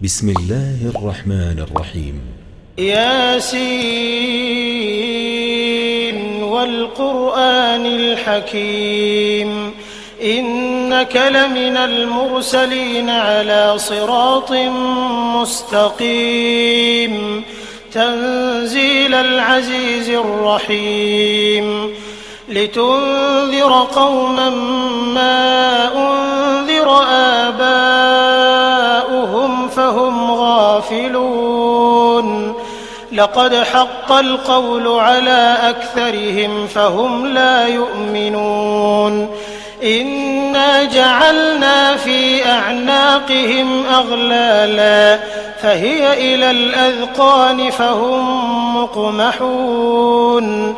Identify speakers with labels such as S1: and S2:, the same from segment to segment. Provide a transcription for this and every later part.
S1: بسم الله الرحمن الرحيم.
S2: ياسين والقرآن الحكيم إنك لمن المرسلين على صراط مستقيم تنزيل العزيز الرحيم لتنذر قوما ما أنذر آباؤهم فهم غافلون لقد حق القول على أكثرهم فهم لا يؤمنون إنا جعلنا في أعناقهم أغلالا فهي إلى الأذقان فهم مقمحون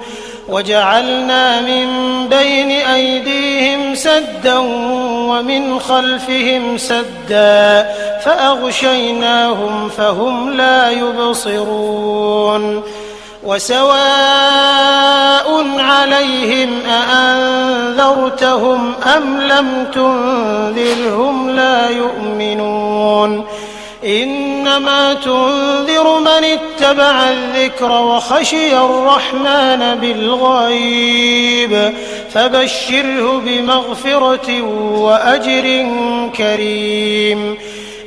S2: وجعلنا من بين أيديهم سدا ومن خلفهم سدا فأغشيناهم فهم لا يبصرون وسواء عليهم أأنذرتهم أم لم تنذرهم لا يؤمنون إنما تنذر من اتبع الذكر وخشي الرحمن بالغيب فبشره بمغفرة وأجر كريم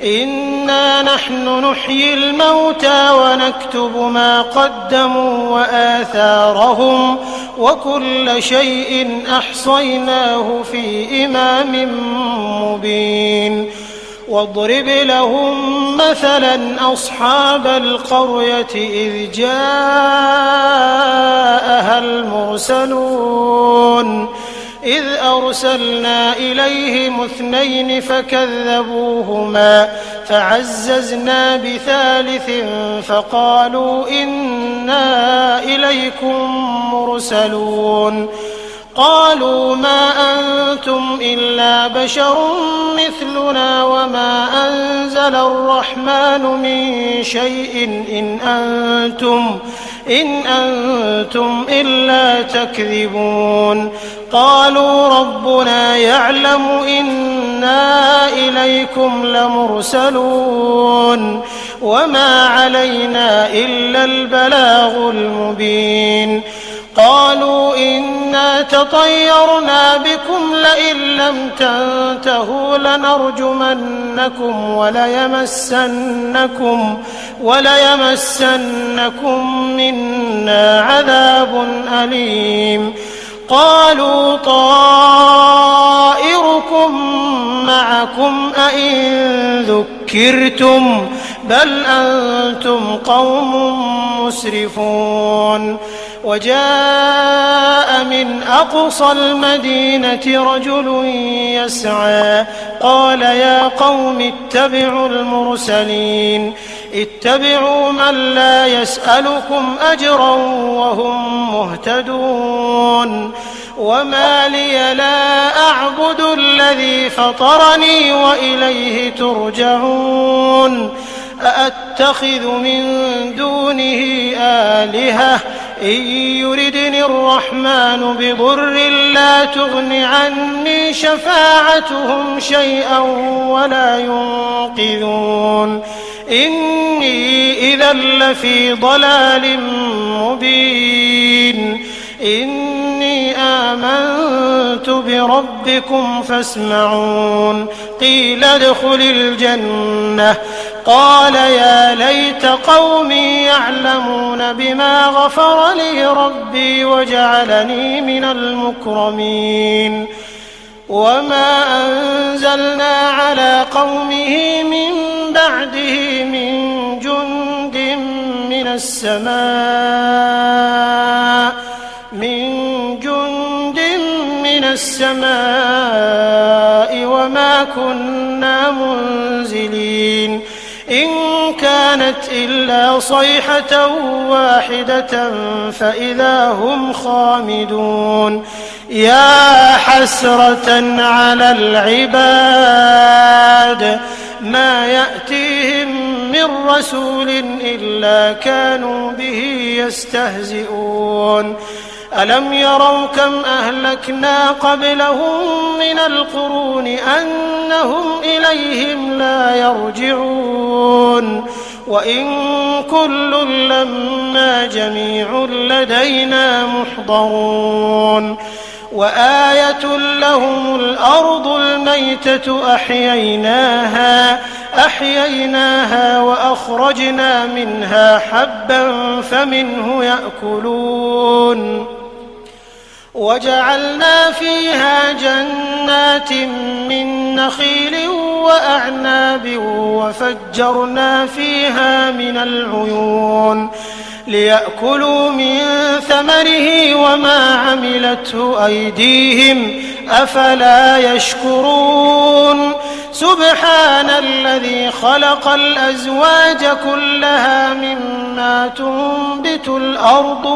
S2: إنا نحن نحيي الموتى ونكتب ما قدموا وآثارهم وكل شيء أحصيناه في إمام مبين واضرب لهم مثلا أصحاب القرية إذ جاءها المرسلون إذ أرسلنا إليهم 2 فكذبوهما فعززنا بثالث فقالوا إنا إليكم مرسلون قالوا ما أنتم إلا بشر مثلنا وما أنزل الرحمن من شيء إن أنتم إلا تكذبون قالوا ربنا يعلم إنا إليكم لمرسلون وما علينا إلا البلاغ المبين قالوا إنا تطيرنا بكم لئن لم تنتهوا لنرجمنكم وليمسنكم منا عذاب أليم قالوا طائركم معكم أئن ذكرتم بل أنتم قوم مسرفون وجاء من أقصى المدينة رجل يسعى قال يا قوم اتبعوا المرسلين اتبعوا من لا يسألكم أجرا وهم مهتدون وما لي لا أعبد الذي فطرني وإليه ترجعون أأتخذ من دونه آلهة إن يردني الرحمن بضر لا تغن عني شفاعتهم شيئا ولا ينقذون إني إذا لفي ضلال مبين إني آمنت بربكم فاسمعون قيل ادخل الجنة قال يا ليت قومي يعلمون بما غفر لي ربي وجعلني من المكرمين وما أنزلنا على قومه من بعده من جند من السماء وما كنا منزلين إن كانت إلا صيحة واحدة فإذا هم خامدون يا حسرة على العباد ما يأتيهم من رسول إلا كانوا به يستهزئون ألم يروا كم أهلكنا قبلهم من القرون أنهم إليهم لا يرجعون وإن كل لما جميع لدينا محضرون وآية لهم الأرض الميتة أحييناها وأخرجنا منها حبا فمنه يأكلون وجعلنا فيها جنات من نخيل وأعناب وفجرنا فيها من العيون ليأكلوا من ثمره وما عملته أيديهم أفلا يشكرون سبحان الذي خلق الأزواج كلها مما تنبت الأرض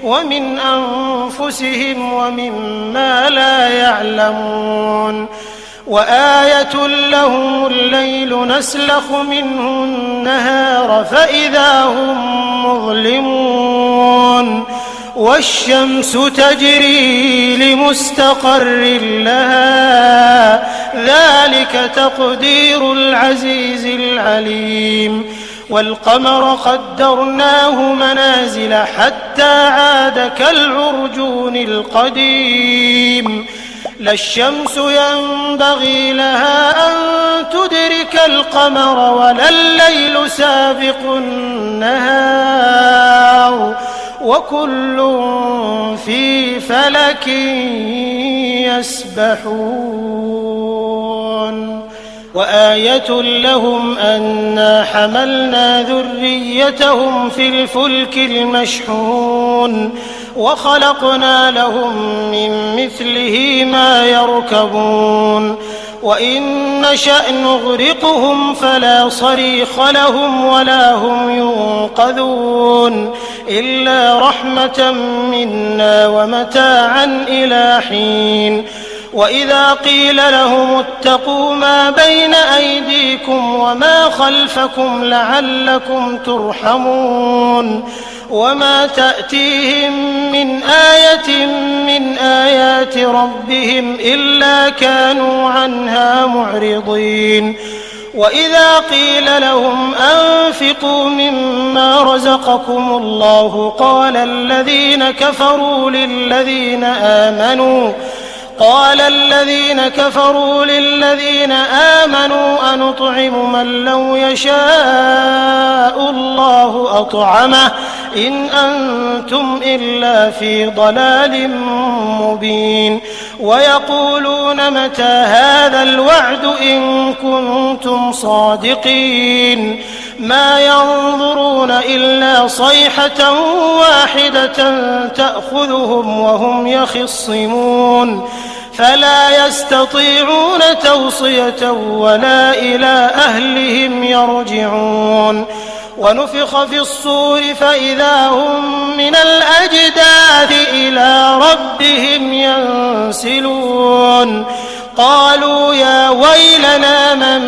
S2: ومن أنفسهم ومما لا يعلمون وآية لهم الليل نسلخ منه النهار فإذا هم مظلمون والشمس تجري لمستقر لها ذلك تقدير العزيز العليم والقمر قدرناه منازل حتى عاد كالعرجون القديم لا الشمس ينبغي لها أن تدرك القمر ولا الليل سابق النهار وكل في فلك يسبحون وآية لهم أنا حملنا ذريتهم في الفلك المشحون وخلقنا لهم من مثله ما يركبون وإن نشأ نغرقهم فلا صريخ لهم ولا هم ينقذون إلا رحمة منا ومتاعا إلى حين وإذا قيل لهم اتقوا ما بين أيديكم وما خلفكم لعلكم ترحمون وما تأتيهم من آية من آيات ربهم إلا كانوا عنها معرضين وإذا قيل لهم أنفقوا مما رزقكم الله قال الذين كفروا للذين آمنوا أنطعم من لو يشاء الله أطعمه إن أنتم إلا في ضلال مبين ويقولون متى هذا الوعد إن كنتم صادقين ما ينظرون إلا صيحة واحدة تأخذهم وهم يخصمون فلا يستطيعون توصية ولا إلى أهلهم يرجعون ونفخ في الصور فإذا هم من الأجداث إلى ربهم ينسلون قالوا يا ويلنا من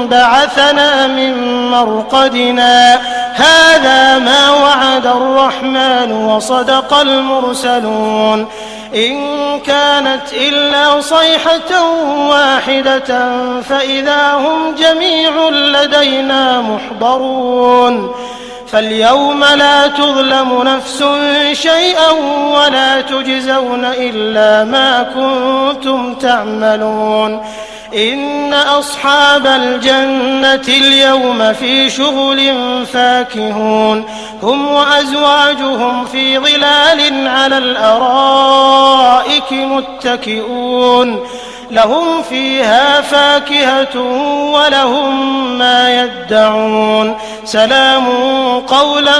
S2: بعثنا من مرقدنا هذا ما وعد الرحمن وصدق المرسلون إن كانت إلا صيحة واحدة فإذا هم جميع لدينا محضرون فاليوم لا تظلم نفس شيئا ولا تجزون إلا ما كنتم تعملون إن أصحاب الجنة اليوم في شغل فاكهون هم وأزواجهم في ظلال على الأرائك متكئون لهم فيها فاكهة ولهم ما يدعون سلام قولا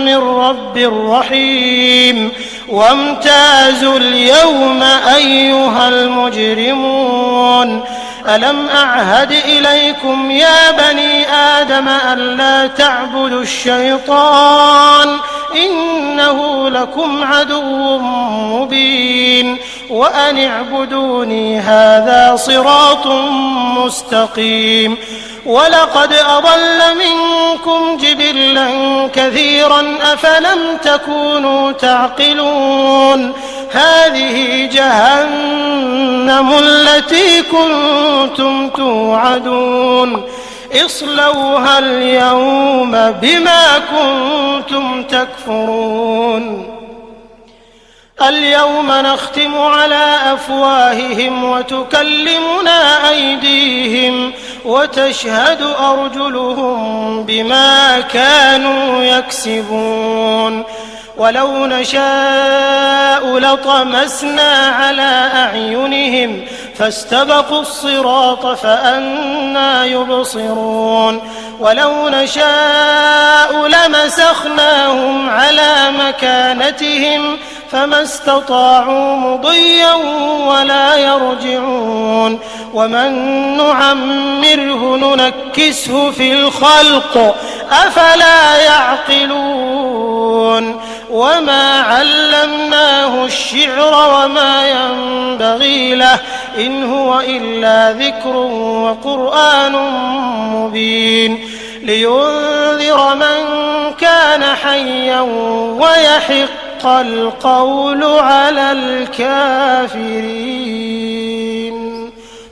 S2: من رب رحيم وامتازوا اليوم أيها المجرمون ألم أعهد إليكم يا بني آدم ألا تعبدوا الشيطان إنه لكم عدو مبين وأن اعبدوني هذا صراط مستقيم ولقد أضل منكم جبلا كثيرا أفلم تكونوا تعقلون هذه جهنم التي كنتم توعدون اصلوها اليوم بما كنتم تكفرون اليوم نختم على أفواههم وتكلمنا أيديهم وتشهد أرجلهم بما كانوا يكسبون ولو نشاء لطمسنا على أعينهم فاستبقوا الصراط فأنى يبصرون ولو نشاء لمسخناهم على مكانتهم فما استطاعوا مضيا ولا يرجعون ومن نعمره ننكسه في الخلق أفلا يعقلون وما علمناه الشعر وما ينبغي له إن هو إلا ذكر وقرآن مبين لينذر من كان حيا ويحق القول على الكافرين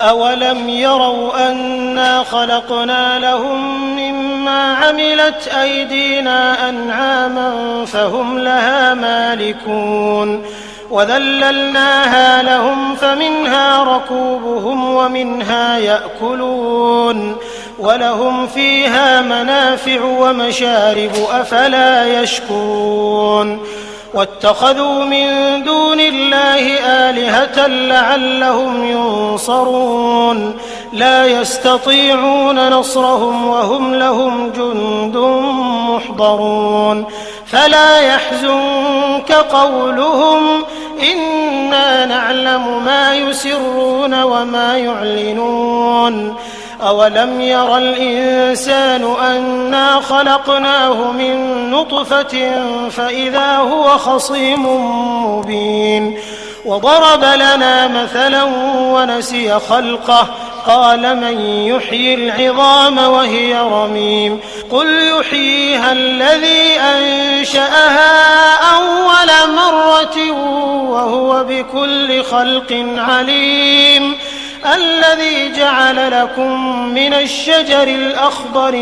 S2: أولم يروا أنا خلقنا لهم مما عملت أيدينا أنعاما فهم لها مالكون وذللناها لهم فمنها ركوبهم ومنها يأكلون ولهم فيها منافع ومشارب أفلا يشكرون واتخذوا من دون الله آلهة لعلهم ينصرون لا يستطيعون نصرهم وهم لهم جند محضرون فلا يحزنك قولهم إنا نعلم ما يسرون وما يعلنون أولم ير الإنسان أنا خلقناه من نطفة فإذا هو خصيم مبين وضرب لنا مثلا ونسي خلقه قال من يحيي العظام وهي رميم قل يحييها الذي أنشأها أول مرة وهو بكل خلق عليم الذي جعل لكم من الشجر الأخضر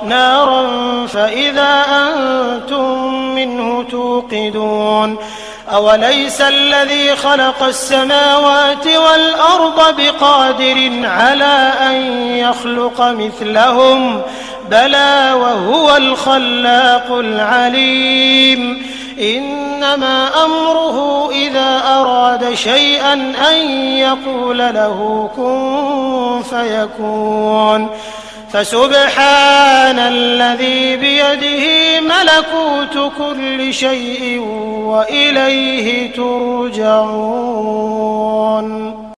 S2: نارا فإذا أنتم منه توقدون أوليس الذي خلق السماوات والأرض بقادر على أن يخلق مثلهم بلى وهو الخلاق العليم إنما أمره إذا أراد شيئا أن يقول له كن فيكون فسبحان الذي بيده ملكوت كل شيء وإليه ترجعون